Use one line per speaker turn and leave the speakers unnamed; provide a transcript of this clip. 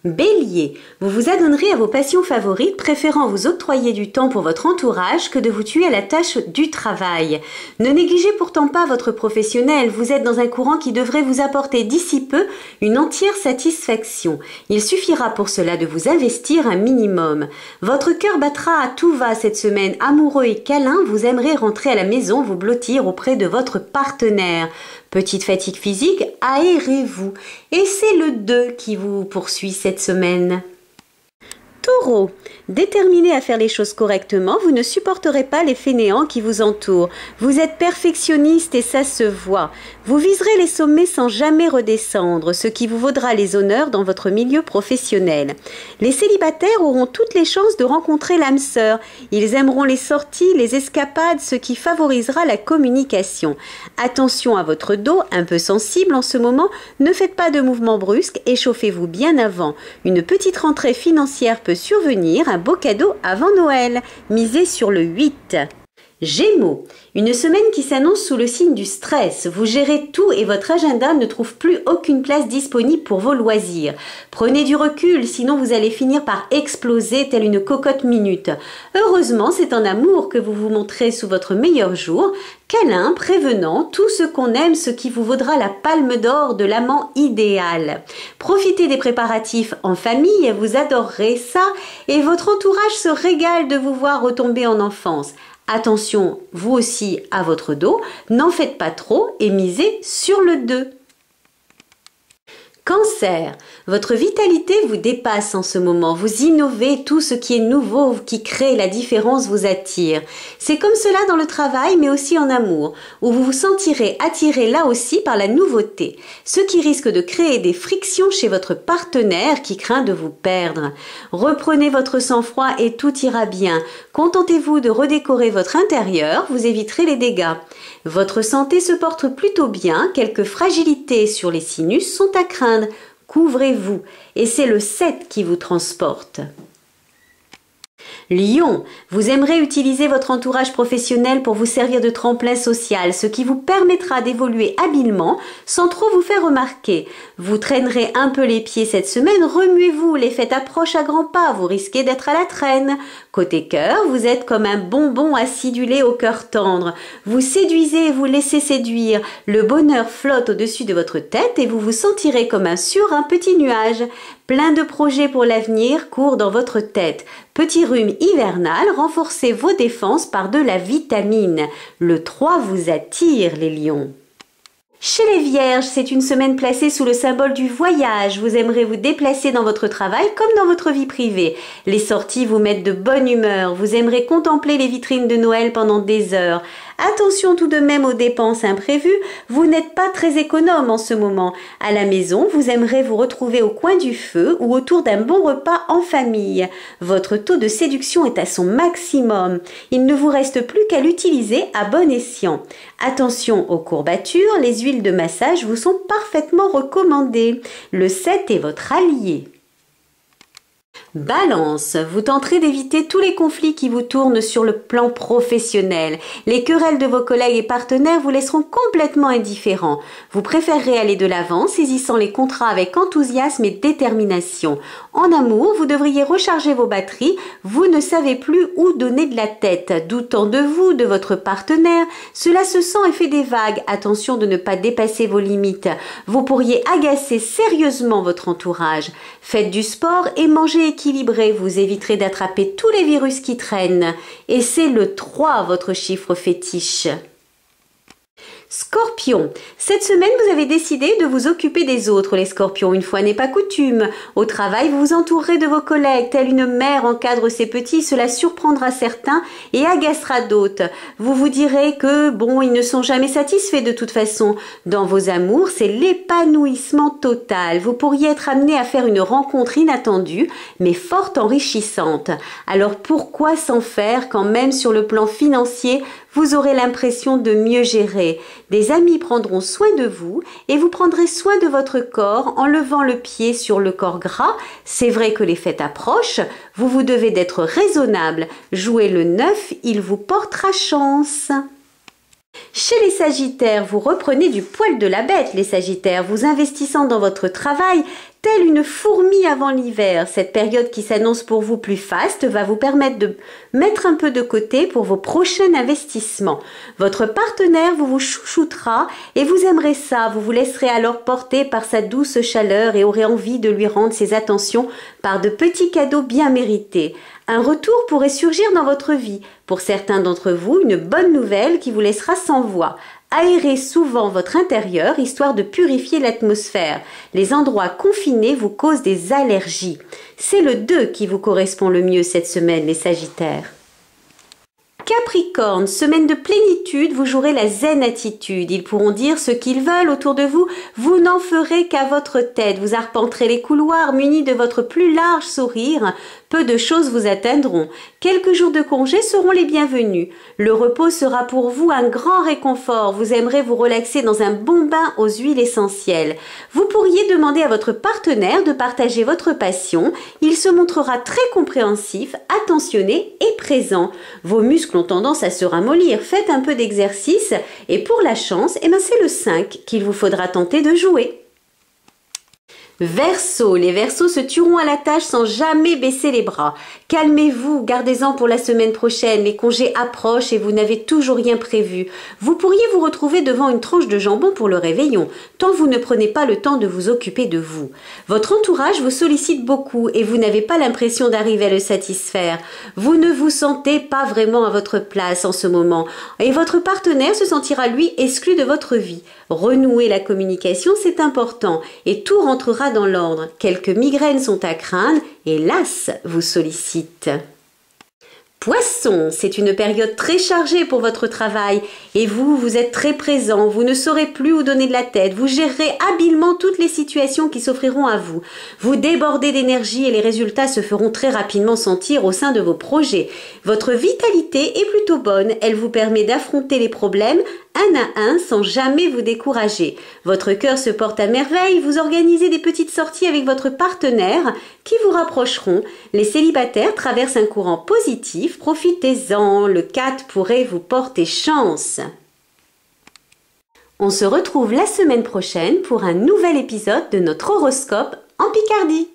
Bélier, vous vous adonnerez à vos passions favorites, préférant vous octroyer du temps pour votre entourage que de vous tuer à la tâche du travail. Ne négligez pourtant pas votre professionnel, vous êtes dans un courant qui devrait vous apporter d'ici peu une entière satisfaction. Il suffira pour cela de vous investir un minimum. Votre cœur battra à tout va cette semaine, amoureux et câlin, vous aimerez rentrer à la maison, vous blottir auprès de votre partenaire. Petite fatigue physique, aérez-vous. Et c'est le 2 qui vous poursuit cette semaine. Taureau, déterminé à faire les choses correctement, vous ne supporterez pas les fainéants qui vous entourent. Vous êtes perfectionniste et ça se voit. Vous viserez les sommets sans jamais redescendre, ce qui vous vaudra les honneurs dans votre milieu professionnel. Les célibataires auront toutes les chances de rencontrer l'âme sœur. Ils aimeront les sorties, les escapades, ce qui favorisera la communication. Attention à votre dos, un peu sensible en ce moment, ne faites pas de mouvements brusques, échauffez-vous bien avant. Une petite rentrée financière peut survenir, un beau cadeau avant Noël. Misez sur le 8. Gémeaux, une semaine qui s'annonce sous le signe du stress. Vous gérez tout et votre agenda ne trouve plus aucune place disponible pour vos loisirs. Prenez du recul, sinon vous allez finir par exploser telle une cocotte minute. Heureusement, c'est en amour que vous vous montrez sous votre meilleur jour. Câlin, prévenant, tout ce qu'on aime, ce qui vous vaudra la palme d'or de l'amant idéal. Profitez des préparatifs en famille, vous adorerez ça et votre entourage se régale de vous voir retomber en enfance. Attention, vous aussi, à votre dos, n'en faites pas trop et misez sur le 2. Cancer, votre vitalité vous dépasse en ce moment, vous innovez, tout ce qui est nouveau, qui crée la différence vous attire. C'est comme cela dans le travail mais aussi en amour, où vous vous sentirez attiré là aussi par la nouveauté, ce qui risque de créer des frictions chez votre partenaire qui craint de vous perdre. Reprenez votre sang-froid et tout ira bien. Contentez-vous de redécorer votre intérieur, vous éviterez les dégâts. Votre santé se porte plutôt bien, quelques fragilités sur les sinus sont à craindre. Couvrez-vous et c'est le 7 qui vous transporte. Lion, vous aimerez utiliser votre entourage professionnel pour vous servir de tremplin social, ce qui vous permettra d'évoluer habilement sans trop vous faire remarquer. Vous traînerez un peu les pieds cette semaine, remuez-vous, les fêtes approchent à grands pas, vous risquez d'être à la traîne. Côté cœur, vous êtes comme un bonbon acidulé au cœur tendre. Vous séduisez et vous laissez séduire. Le bonheur flotte au-dessus de votre tête et vous vous sentirez comme sur un petit nuage. Plein de projets pour l'avenir courent dans votre tête. Petit rhume hivernal, renforcez vos défenses par de la vitamine. Le 3 vous attire, les lions. Chez les Vierges, c'est une semaine placée sous le symbole du voyage. Vous aimerez vous déplacer dans votre travail comme dans votre vie privée. Les sorties vous mettent de bonne humeur. Vous aimerez contempler les vitrines de Noël pendant des heures. Attention tout de même aux dépenses imprévues. Vous n'êtes pas très économe en ce moment. À la maison, vous aimerez vous retrouver au coin du feu ou autour d'un bon repas en famille. Votre taux de séduction est à son maximum. Il ne vous reste plus qu'à l'utiliser à bon escient. Attention aux courbatures, les huiles de massage vous sont parfaitement recommandées. Le 7 est votre allié. Balance, vous tenterez d'éviter tous les conflits qui vous tournent sur le plan professionnel. Les querelles de vos collègues et partenaires vous laisseront complètement indifférents. Vous préférerez aller de l'avant, saisissant les contrats avec enthousiasme et détermination. En amour, vous devriez recharger vos batteries. Vous ne savez plus où donner de la tête, doutant de vous, de votre partenaire. Cela se sent et fait des vagues. Attention de ne pas dépasser vos limites. Vous pourriez agacer sérieusement votre entourage. Faites du sport et mangez équilibré, vous éviterez d'attraper tous les virus qui traînent. Et c'est le 3, votre chiffre fétiche. Scorpion, cette semaine vous avez décidé de vous occuper des autres les scorpions, une fois n'est pas coutume. Au travail, vous vous entourerez de vos collègues, telle une mère encadre ses petits, cela surprendra certains et agacera d'autres. Vous vous direz que, bon, ils ne sont jamais satisfaits de toute façon. Dans vos amours, c'est l'épanouissement total. Vous pourriez être amené à faire une rencontre inattendue, mais fort enrichissante. Alors pourquoi s'en faire quand même sur le plan financier, vous aurez l'impression de mieux gérer. Des amis prendront soin de vous et vous prendrez soin de votre corps en levant le pied sur le corps gras. C'est vrai que les fêtes approchent, vous devez d'être raisonnable. Jouez le 9, il vous portera chance. Chez les Sagittaires, vous reprenez du poil de la bête, les Sagittaires, vous investissant dans votre travail, Telle une fourmi avant l'hiver, cette période qui s'annonce pour vous plus faste va vous permettre de mettre un peu de côté pour vos prochains investissements. Votre partenaire vous chouchoutera et vous aimerez ça. Vous vous laisserez alors porter par sa douce chaleur et aurez envie de lui rendre ses attentions par de petits cadeaux bien mérités. Un retour pourrait surgir dans votre vie. Pour certains d'entre vous, une bonne nouvelle qui vous laissera sans voix. Aérez souvent votre intérieur histoire de purifier l'atmosphère. Les endroits confinés vous causent des allergies. C'est le 2 qui vous correspond le mieux cette semaine, les Sagittaires. Capricorne, semaine de plénitude, vous jouerez la zen attitude. Ils pourront dire ce qu'ils veulent autour de vous, vous n'en ferez qu'à votre tête. Vous arpenterez les couloirs munis de votre plus large sourire. Peu de choses vous atteindront. Quelques jours de congé seront les bienvenus. Le repos sera pour vous un grand réconfort. Vous aimerez vous relaxer dans un bon bain aux huiles essentielles. Vous pourriez demander à votre partenaire de partager votre passion. Il se montrera très compréhensif, attentionné et présent. Vos muscles ont tendance à se ramollir. Faites un peu d'exercice et pour la chance, c'est le 5 qu'il vous faudra tenter de jouer. Verseau, les Verseaux se tueront à la tâche sans jamais baisser les bras. Calmez-vous, gardez-en pour la semaine prochaine, les congés approchent et vous n'avez toujours rien prévu. Vous pourriez vous retrouver devant une tranche de jambon pour le réveillon, tant vous ne prenez pas le temps de vous occuper de vous. Votre entourage vous sollicite beaucoup et vous n'avez pas l'impression d'arriver à le satisfaire. Vous ne vous sentez pas vraiment à votre place en ce moment et votre partenaire se sentira lui exclu de votre vie. Renouer la communication, c'est important et tout rentrera dans l'ordre. Quelques migraines sont à craindre et l'as vous sollicite. Poisson, c'est une période très chargée pour votre travail et vous êtes très présent, vous ne saurez plus où donner de la tête, vous gérerez habilement toutes les situations qui s'offriront à vous. Vous débordez d'énergie et les résultats se feront très rapidement sentir au sein de vos projets. Votre vitalité est plutôt bonne, elle vous permet d'affronter les problèmes un à un sans jamais vous décourager. Votre cœur se porte à merveille, vous organisez des petites sorties avec votre partenaire qui vous rapprocheront. Les célibataires traversent un courant positif, profitez-en, le 4 pourrait vous porter chance. On se retrouve la semaine prochaine pour un nouvel épisode de notre horoscope en Picardie.